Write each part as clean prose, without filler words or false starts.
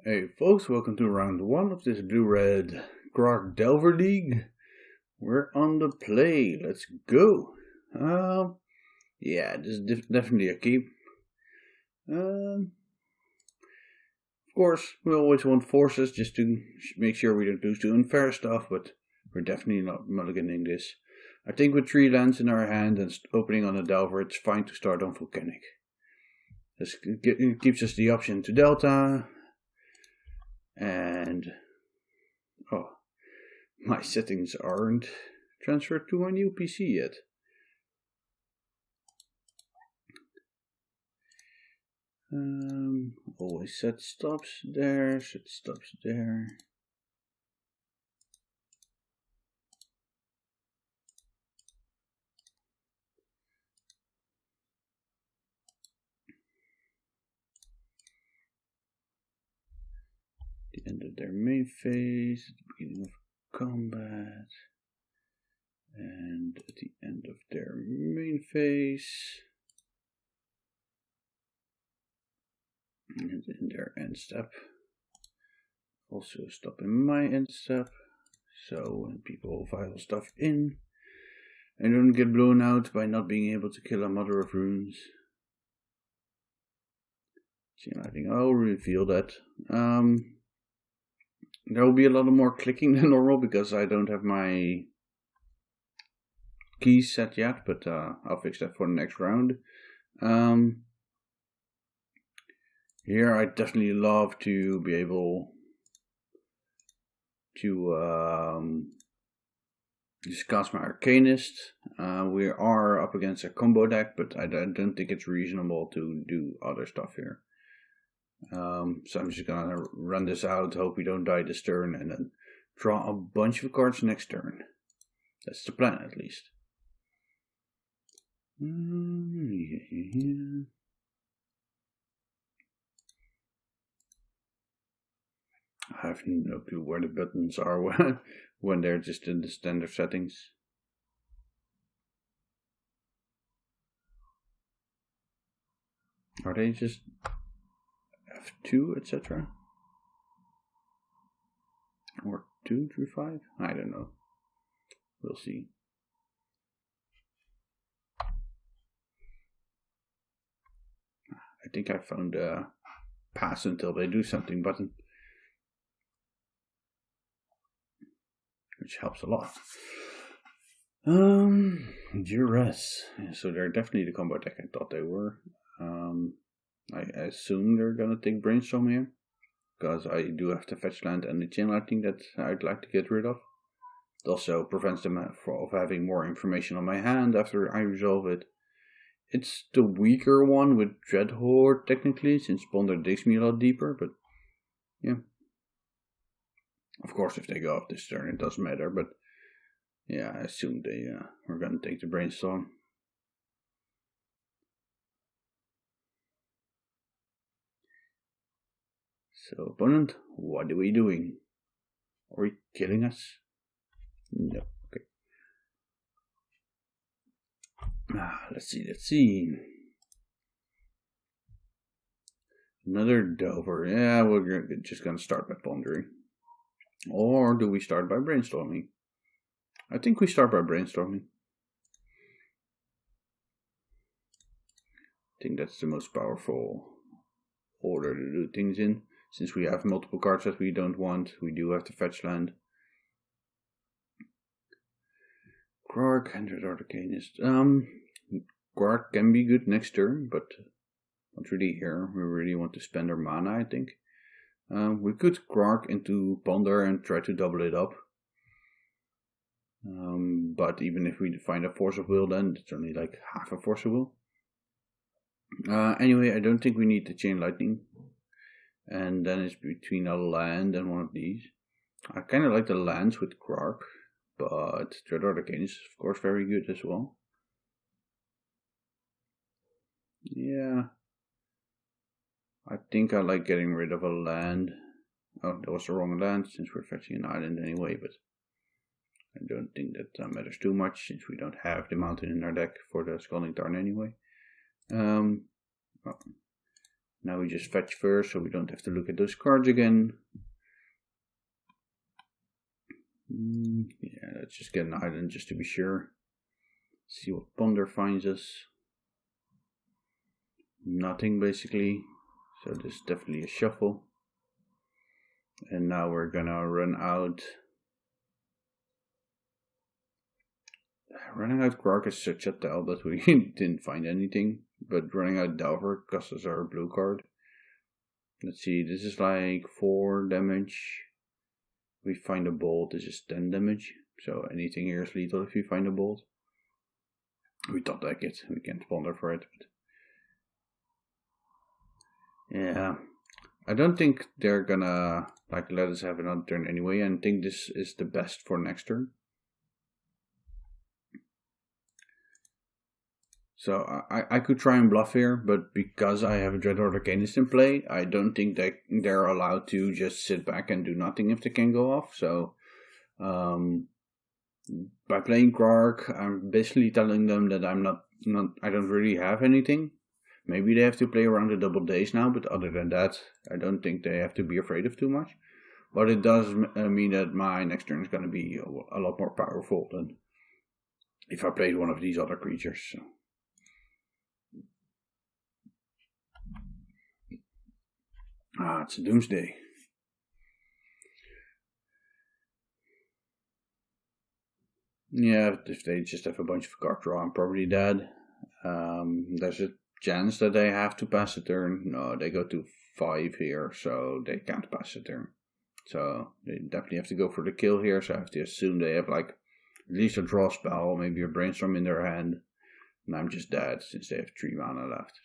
Hey folks, welcome to round 1 of this Blue-Red Krark Delver League. We're on the play, let's go. Yeah, this is definitely a keep. Of course, we always want forces just to make sure we don't lose to unfair stuff, but we're definitely not mulliganing this. I think with 3 lands in our hand and opening on a Delver, it's fine to start on Volcanic. This gives us the option to Delta. And my settings aren't transferred to my new PC yet. Always set stops there, set stops there. The end of their main phase, at the beginning of combat, and at the end of their main phase, and in their end step. Also stop in my end step, so when people file stuff in, I don't get blown out by not being able to kill a Mother of Runes. I think I'll reveal that. There will be a lot more clicking than normal because I don't have my keys set yet, but I'll fix that for the next round. Here I definitely love to be able to just cast my Arcanist. We are up against a combo deck, but I don't think it's reasonable to do other stuff here. So I'm just gonna run this out, hope we don't die this turn, and then draw a bunch of cards next turn. That's the plan, at least. I have no clue where the buttons are when they're just in the standard settings. Are they just F2, etc.? Or 2 through 5? I don't know. We'll see. I think I found a pass until they do something button, which helps a lot. Duress. So they're definitely the combo deck I thought they were. I assume they're gonna take Brainstorm here, because I do have the fetch land and the chain lightning that I'd like to get rid of. It also prevents them of having more information on my hand after I resolve it. It's the weaker one with Dreadhorde technically, since Ponder digs me a lot deeper, but yeah. Of course, if they go off this turn, it doesn't matter, but yeah, I assume they were gonna take the Brainstorm. So, opponent, what are we doing? Are we killing us? No. Okay. Let's see. Another Delver. Yeah, we're just gonna start by pondering. Or do we start by brainstorming? I think we start by brainstorming. I think that's the most powerful order to do things in. Since we have multiple cards that we don't want, we do have to fetch land. Krark, 100 Arcanist. Krark can be good next turn, but not really here. We really want to spend our mana, I think. We could Krark into Ponder and try to double it up. But even if we find a Force of Will, then it's only like half a Force of Will. Anyway, I don't think we need the Chain Lightning. And then it's between a land and one of these. I kind of like the lands with Krark, but Dreadhorde Arcane is of course very good as well. Yeah. I think I like getting rid of a land. Oh, that was the wrong land since we're fetching an island anyway, but I don't think that matters too much since we don't have the mountain in our deck for the Scalding Tarn anyway. Now we just fetch first, so we don't have to look at those cards again. Yeah, let's just get an island just to be sure. See what Ponder finds us. Nothing basically, so this is definitely a shuffle. And now we're gonna run out. Running out Krark is such a tell that we didn't find anything, but running out Delver costs us our blue card. Let's see, this is like 4 damage. We find a bolt, this is 10 damage, so anything here is lethal if you find a bolt. We thought like it, we can't ponder for it, but yeah, I don't think they're gonna like let us have another turn anyway, and I think this is the best for next turn. So I could try and bluff here, but because I have a Dreadhorde Arcanist in play, I don't think that they're allowed to just sit back and do nothing if they can go off. So by playing Krark, I'm basically telling them that I don't really have anything. Maybe they have to play around the double days now, but other than that, I don't think they have to be afraid of too much. But it does mean that my next turn is going to be a lot more powerful than if I played one of these other creatures. So. It's a Doomsday. Yeah, if they just have a bunch of card draw, I'm probably dead. There's a chance that they have to pass a turn. No, they go to 5 here, so they can't pass a turn. So they definitely have to go for the kill here, so I have to assume they have like at least a draw spell, maybe a brainstorm in their hand. And I'm just dead since they have 3 mana left.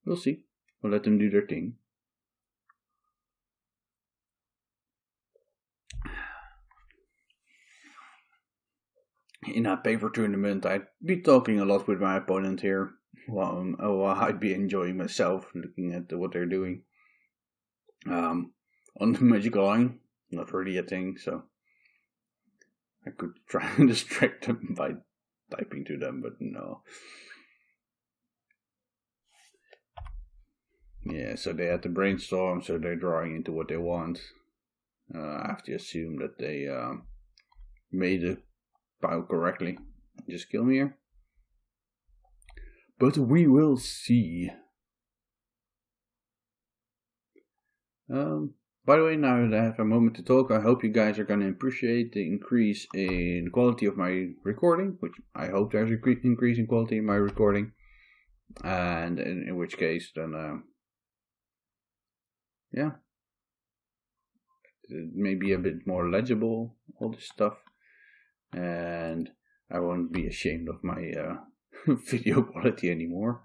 We'll see. We'll let them do their thing. In a paper tournament, I'd be talking a lot with my opponent here. While I'd be enjoying myself looking at what they're doing. On the magical line, not really a thing, so I could try and distract them by typing to them, but no. Yeah, so they had to brainstorm, so they're drawing into what they want. I have to assume that they made the pile correctly. Just kill me here. But we will see. By the way, now that I have a moment to talk, I hope you guys are going to appreciate the increase in quality of my recording, which I hope there's an increase in quality in my recording. And in which case, then, yeah, it may be a bit more legible, all this stuff. And I won't be ashamed of my video quality anymore.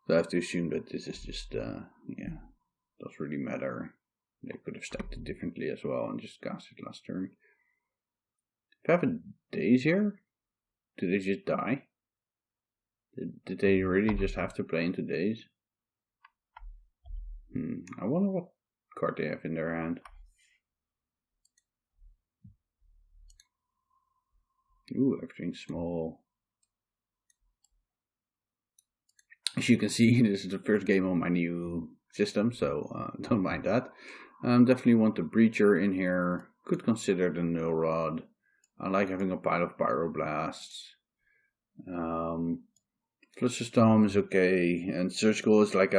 So I have to assume that this is just, yeah, doesn't really matter. They could have stacked it differently as well and just cast it last turn. If I have a daze here, do they just die? Did they really just have to play into daze? I wonder what card they have in their hand. Ooh, everything's small. As you can see, this is the first game on my new system, so don't mind that. Definitely want the Breacher in here. Could consider the Null Rod. I like having a pile of Pyroblasts. Flusterstorm is okay, and Surgical is like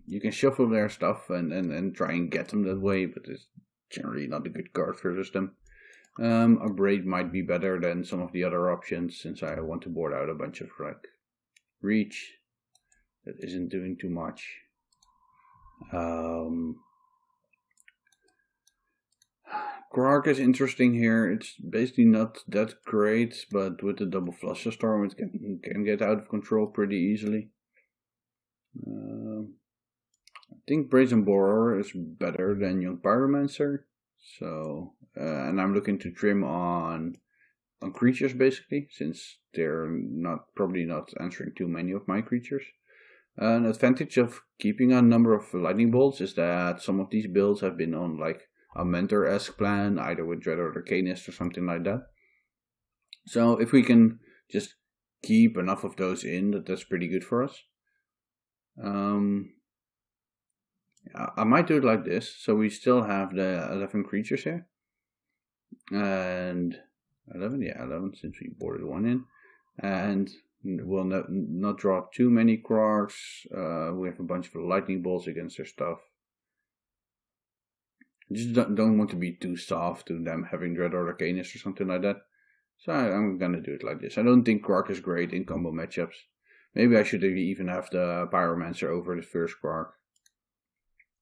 you can shuffle their stuff and try and get them that way, but it's generally not a good card for them. A Braid might be better than some of the other options, since I want to board out a bunch of like Reach that isn't doing too much. Krark is interesting here. It's basically not that great, but with the double Flusterstorm it can get out of control pretty easily. I think Brazen Borer is better than Young Pyromancer. So, and I'm looking to trim on creatures basically, since they're probably not answering too many of my creatures. An advantage of keeping a number of lightning bolts is that some of these builds have been on like a mentor-esque plan, either with Dreadhorde Arcanist or something like that. So if we can just keep enough of those in, that's pretty good for us. I might do it like this. So we still have the 11 creatures here. And 11, yeah, 11 since we boarded one in. And we'll not draw too many Krarks. We have a bunch of lightning bolts against their stuff. Just don't want to be too soft to them having Dread or Arcanist or something like that. So I'm gonna do it like this. I don't think Krark is great in combo matchups. Maybe I should even have the Pyromancer over the first Krark.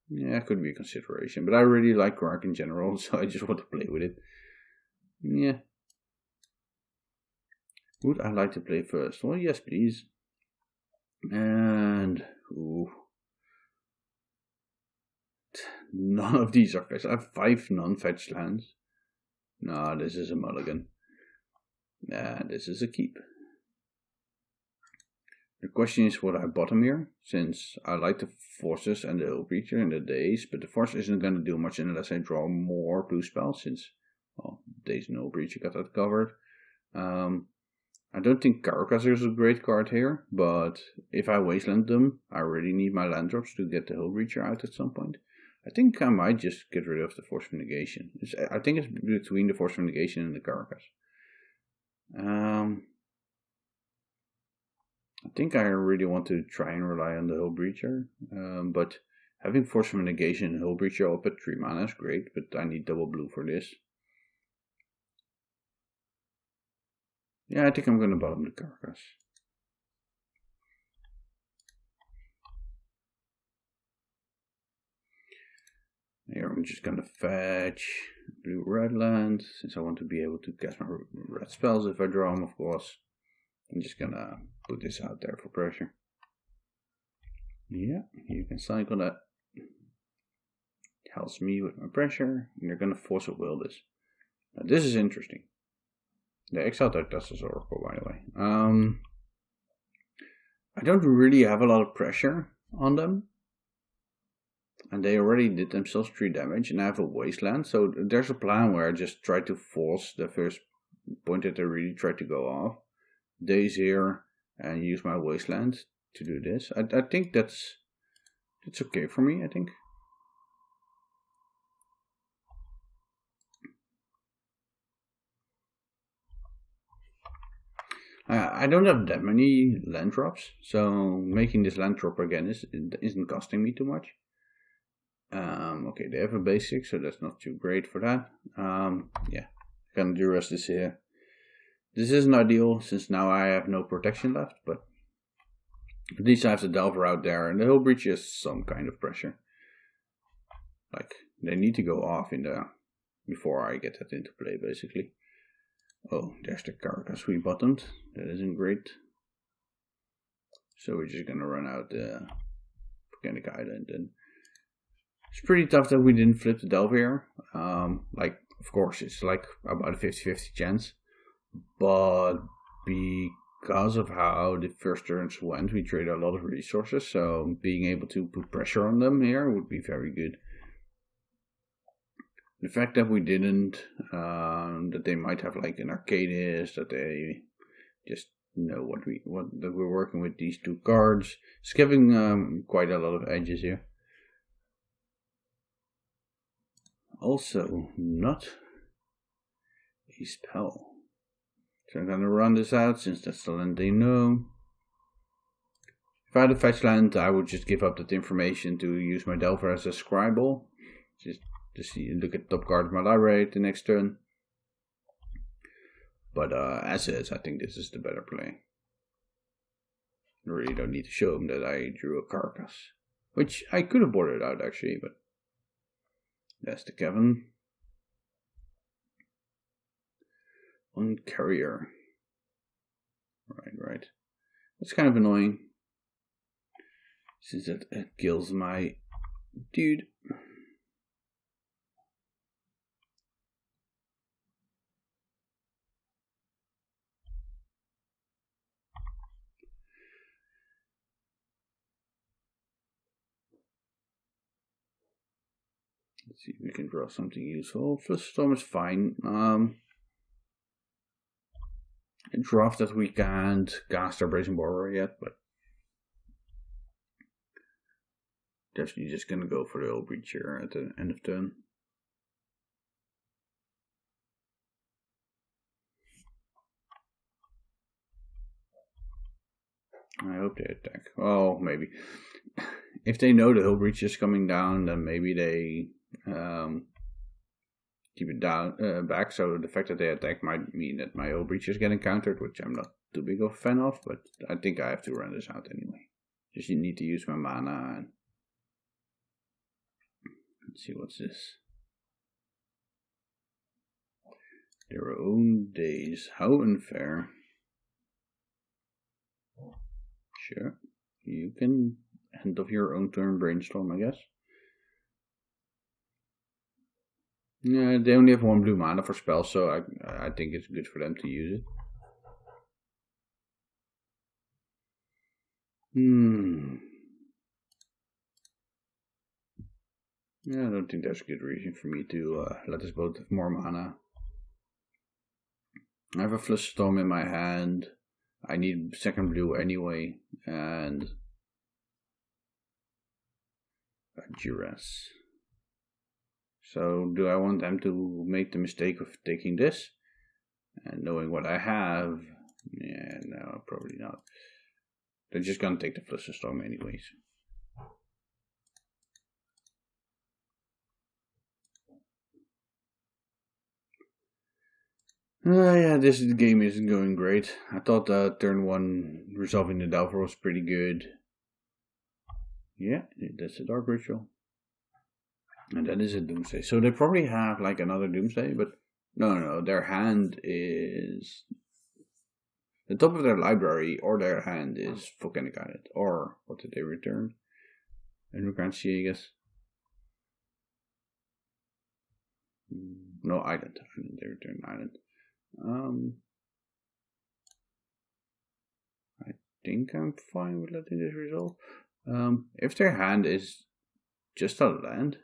Yeah, it could be a consideration. But I really like Krark in general, so I just want to play with it. Yeah. Would I like to play first? Well, yes, please. And... ooh. None of these are fetched. I have 5 non-fetched lands. No, this is a mulligan. Nah, this is a keep. The question is what I bottom here, since I like the forces and the Hull Breacher and the days, but the force isn't going to do much unless I draw more blue spells, since, well, days and Hull Breacher got that covered. I don't think Krark is a great card here, but if I wasteland them, I really need my land drops to get the Hull Breacher out at some point. I think I might just get rid of the Force of Negation. I think it's between the Force of Negation and the Carcass. I think I really want to try and rely on the Hull Breacher, but having Force of Negation and Hull Breacher up at 3 mana is great, but I need double blue for this. Yeah, I think I'm going to bottom the Carcass. Here I'm just going to fetch blue-red land, since I want to be able to cast my red spells if I draw them, of course. I'm just going to put this out there for pressure. Yeah, you can cycle that. It helps me with my pressure, and you're going to force a will this. Now this is interesting. The Exiled Arthas's Oracle, by the way. I don't really have a lot of pressure on them. And they already did themselves 3 damage, and I have a wasteland, so there's a plan where I just try to force the first point that they really try to go off. Days here, and use my wasteland to do this. I think that's okay for me, I think. I don't have that many land drops, so making this land drop again isn't costing me too much. Okay, they have a basic, so that's not too great for that. Yeah, gonna do the rest of this here. This isn't ideal, since now I have no protection left, but at least I have the Delver out there, and the Hull Breacher has some kind of pressure. Like, they need to go off in the before I get that into play, basically. Oh, there's the Carcass we bottomed. That isn't great. So we're just gonna run out the Volcanic Island, and it's pretty tough that we didn't flip the Delver here. Like, of course, it's like about a 50-50 chance. But because of how the first turns went, we traded a lot of resources, so being able to put pressure on them here would be very good. The fact that we didn't, that they might have like an Arcanist, that they just know that we're working with these 2 cards, it's giving quite a lot of edges here. Also, not a spell. So I'm going to run this out, since that's the land they know. If I had a fetch land, I would just give up that information to use my Delver as a Scribble. Just look at the top card of my library the next turn. But as is, I think this is the better play. I really don't need to show them that I drew a Carcass. Which I could have boarded out, actually, but that's the Kevin. On Carrier. Right. That's kind of annoying, since it kills my dude. Let's see if we can draw something useful. Flusterstorm is fine. A draft that we can't cast our Brazen Borrower yet, but definitely just gonna go for the Hull Breach here at the end of turn. I hope they attack. Oh, maybe. If they know the Hull Breach is coming down, then maybe they keep it down back. So the fact that they attack might mean that my Hull Breach is getting countered, which I'm not too big of a fan of. But I think I have to run this out anyway. Just need to use my mana. And let's see, what's this? Their own days. How unfair. Sure. You can end of your own turn brainstorm, I guess. Yeah, they only have 1 blue mana for spells, so I think it's good for them to use it. Yeah, I don't think there's a good reason for me to let us both have more mana. I have a Flusterstorm in my hand. I need second blue anyway, and a duress. So do I want them to make the mistake of taking this? And knowing what I have, yeah, no, probably not. They're just gonna take the Flusterstorm anyways. Yeah, this game isn't going great. I thought turn 1 resolving the Delver was pretty good. Yeah, that's a Dark Ritual. And that is a Doomsday. So they probably have like another Doomsday, but no, their hand is... The top of their library or their hand is Volcanic Island. Or, what did they return? Underground Sea, I guess. No, Island. They returned Island. I think I'm fine with letting this resolve. If their hand is just a land,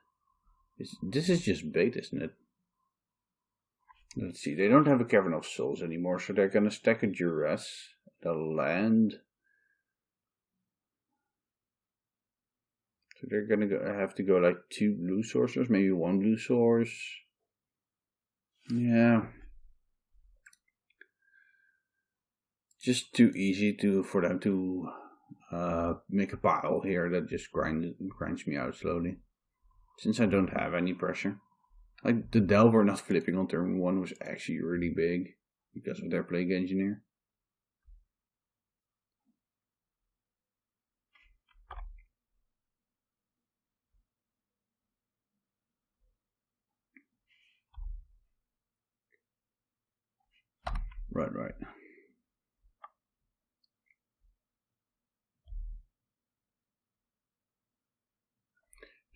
this is just bait, isn't it? Let's see, they don't have a Cavern of Souls anymore, so they're gonna stack a Duress, the land. So they're gonna have to go like 2 blue sources, maybe 1 blue source. Yeah. Just too easy for them to make a pile here that just grinds me out slowly. Since I don't have any pressure. Like the Delver not flipping on turn 1 was actually really big because of their Plague Engineer. Right.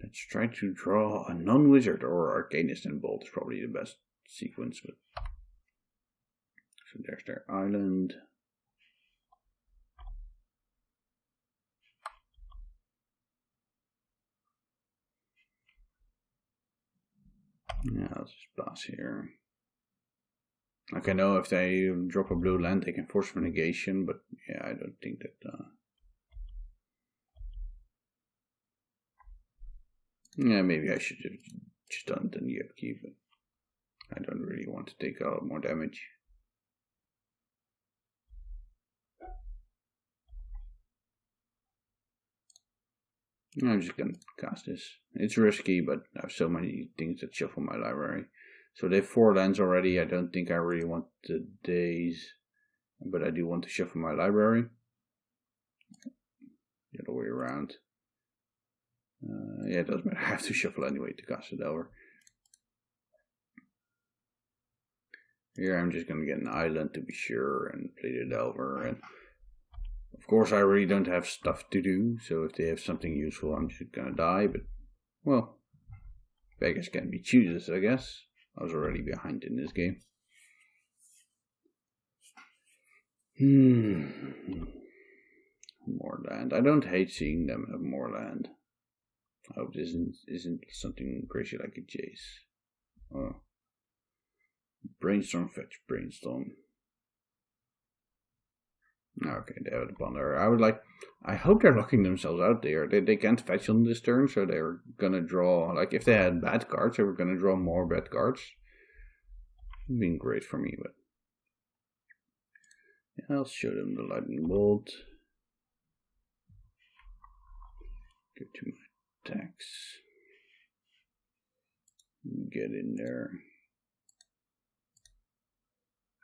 Let's try to draw a non-wizard or Arcanist and Bolt is probably the best sequence. But so there's their island. Yeah, I'll just pass here. Like I know if they drop a blue land, they can force for negation, but yeah, I don't think that. Yeah, maybe I should have just done the upkeep, but I don't really want to take a lot more damage. I'm just gonna cast this. It's risky, but I have so many things that shuffle my library. So they have 4 lands already. I don't think I really want the days, but I do want to shuffle my library. The other way around. Yeah, it doesn't matter. I have to shuffle anyway to cast a Delver. Here I'm just gonna get an island to be sure and play the Delver. And of course I really don't have stuff to do, so if they have something useful I'm just gonna die, but well, beggars can be choosers, I guess. I was already behind in this game. More land. I don't hate seeing them have more land. I hope this isn't something crazy like a Jace. Oh. Brainstorm, fetch, brainstorm. Okay, they have it upon there. I hope they're locking themselves out there. They can't fetch on this turn, so they're gonna draw, like, if they had bad cards, they were gonna draw more bad cards. It's been great for me, but yeah, I'll show them the lightning bolt. Go to my attacks. Get in there.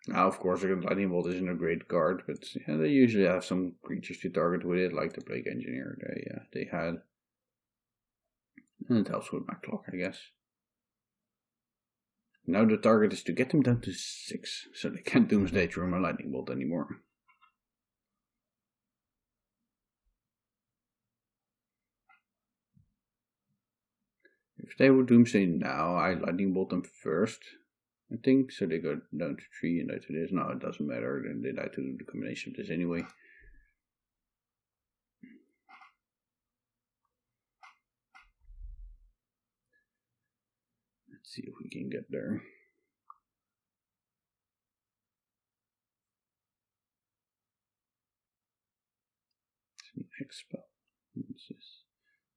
Now, of course, the lightning bolt isn't a great card, but yeah, they usually have some creatures to target with it, like the Plague Engineer. They had, and it helps with my clock, I guess. Now the target is to get them down to 6, so they can't Doomsday through my lightning bolt anymore. If they would Doomsday now, I lightning bolt them first, I think, so they go down to 3 and die to this. No, it doesn't matter, then they die to the combination of this anyway. Let's see if we can get there. Next spell. What's this?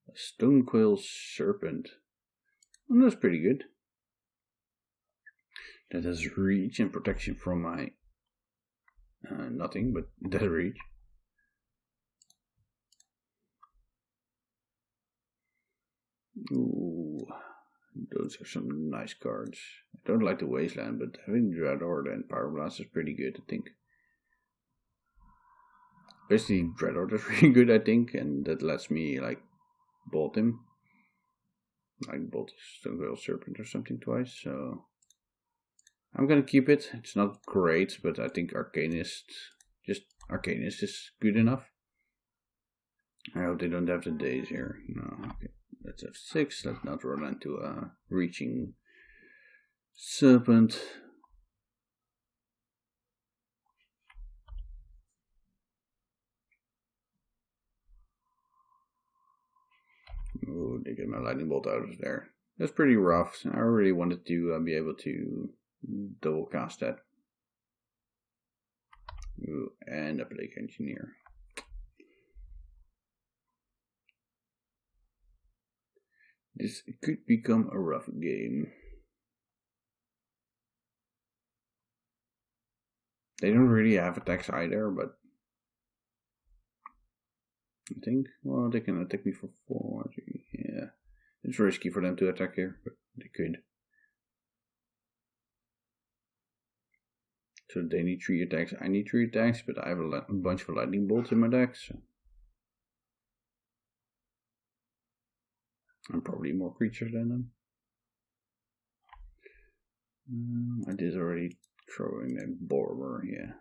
A Stonequill Serpent. Well, that's pretty good. That has reach and protection from my nothing, but that reach. Ooh, those are some nice cards. I don't like the Wasteland, but having Dreadhorde and Power Blast is pretty good, I think. Basically, Dreadhorde is really good, I think, and that lets me, like, bolt him. Like, bolt Stonequill Serpent or something twice, so I'm gonna keep it. It's not great, but I think Arcanist is good enough. I hope they don't have the days here. No, okay. Let's have 6. Let's not run into a reaching serpent. Oh, they get my lightning bolt out of there. That's pretty rough. I really wanted to be able to double cast that. Ooh, and a Plague Engineer. This could become a rough game. They don't really have attacks either, but I think, well, they can attack me for 4. Yeah, it's risky for them to attack here, but they could. So they need 3 attacks, I need 3 attacks, but I have a bunch of lightning bolts in my deck, so I'm probably more creatures than them. I did already throw in a Borer, yeah.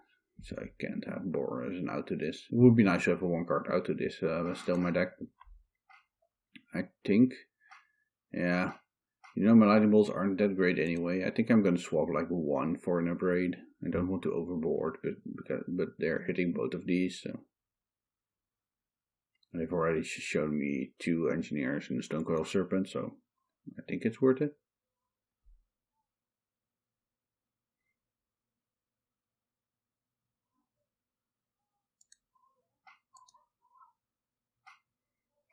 So I can't have Borer as an out to this. It would be nice to have a 1 card out to this, but still my deck. I think, yeah. You know, my lightning bolts aren't that great anyway. I think I'm gonna swap like 1 for an upgrade. I don't want to overboard, but they're hitting both of these, so. They've already shown me 2 engineers and the Stonequill Serpent, so I think it's worth it.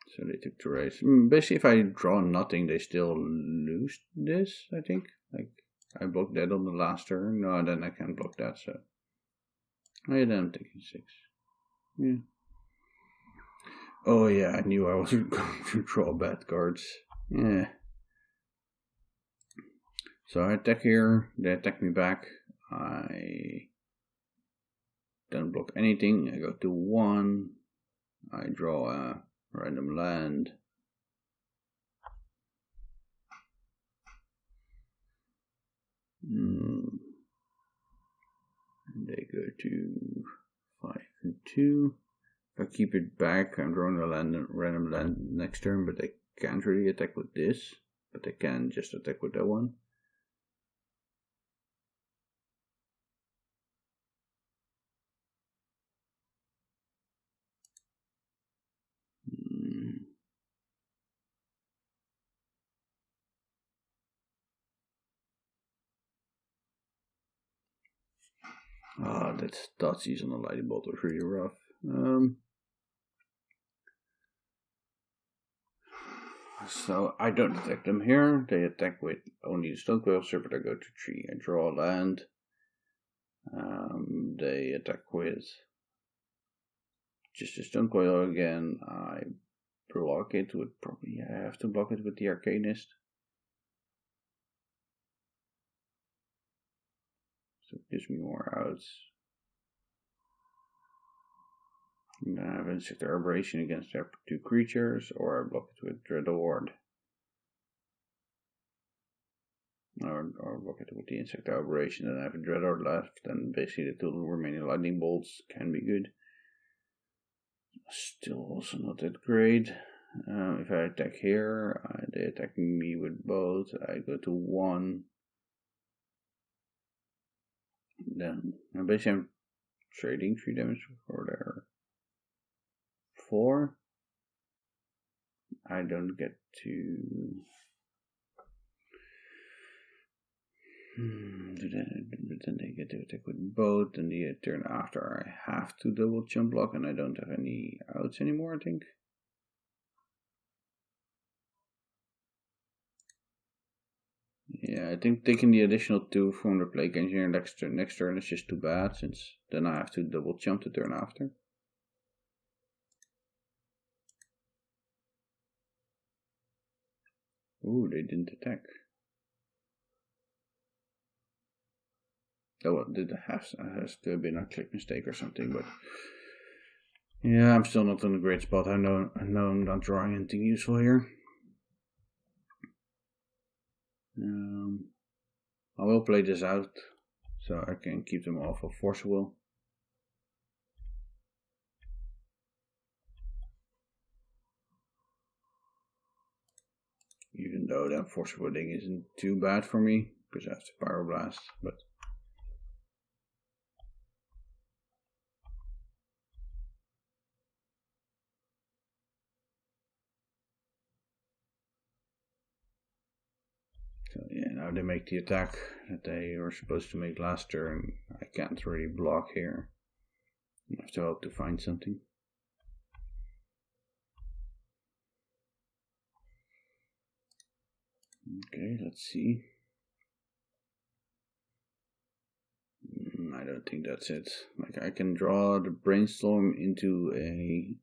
So they took 2 raise. Basically, if I draw nothing, they still lose this, I think. Like, I blocked that on the last turn. No, then I can't block that, so. Oh, yeah, then I'm taking 6. Yeah. Oh, yeah, I knew I wasn't going to draw bad cards. Yeah. So I attack here, they attack me back. I don't block anything. I go to 1. I draw a random land. They go to 5 and 2. If I keep it back, I'm drawing a random land next turn, but they can't really attack with this. But they can just attack with that one. Ah, that Dotsy's on the lightning bolt was really rough. So I don't attack them here. They attack with only the stone coil serpent. I go to 3. I draw land. They attack with just a stone coil again. I block it with probably I have to block it with the Arcanist. So it gives me more outs. And I have Insect Aberration against their 2 creatures, or I block it with Dread Ward. Or block it with the Insect Aberration, and I have a Dread Ward left, and basically the 2 remaining lightning bolts can be good. Still also not that great. If I attack here, they're attacking me with both. I go to 1. Then basically I'm trading 3 damage for their 4. I don't get to then they get to attack with both, and the turn after I have to double jump block, and I don't have any outs anymore, I think. Yeah, I think taking the additional 2 from the Plague Engineer next turn is just too bad, since then I have to double jump the turn after. Ooh, they didn't attack. Oh, well, it has to have been a click mistake or something, but yeah, I'm still not in a great spot. I know I'm not drawing anything useful here. I will play this out so I can keep them off of Force Will. Even though that Force Willing isn't too bad for me, because I have to Pyroblast, but so yeah, now they make the attack that they were supposed to make last turn. I can't really block here. I have to hope to find something. Okay, let's see. I don't think that's it. Like, I can draw the Brainstorm into a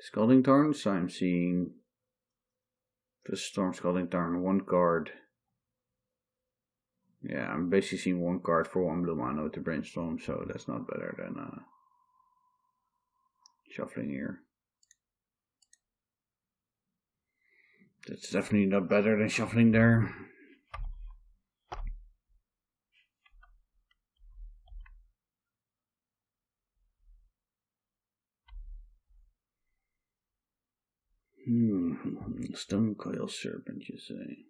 Scalding Tarn, so I'm seeing the Storm Scalding Tarn, 1 card. Yeah, I'm basically seeing 1 card for 1 blue mana with the Brainstorm, so that's not better than shuffling here. That's definitely not better than shuffling there. Stone Coil Serpent, you say?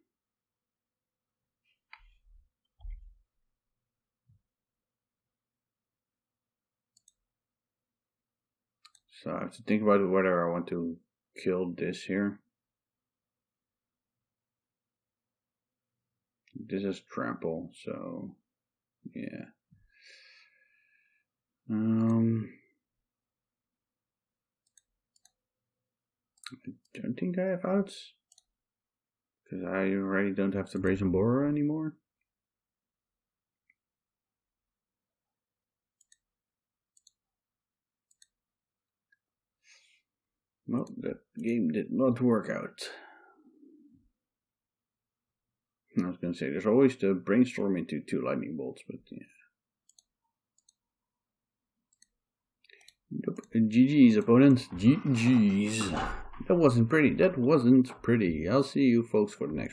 So I have to think about whether I want to kill this here. This is trample, so yeah. I don't think I have outs, because I already don't have the Brazen Borer anymore. Well, that game did not work out. I was going to say, there's always the Brainstorm into 2 lightning bolts, but yeah. GG's, opponent. GG's. That wasn't pretty. I'll see you folks for the next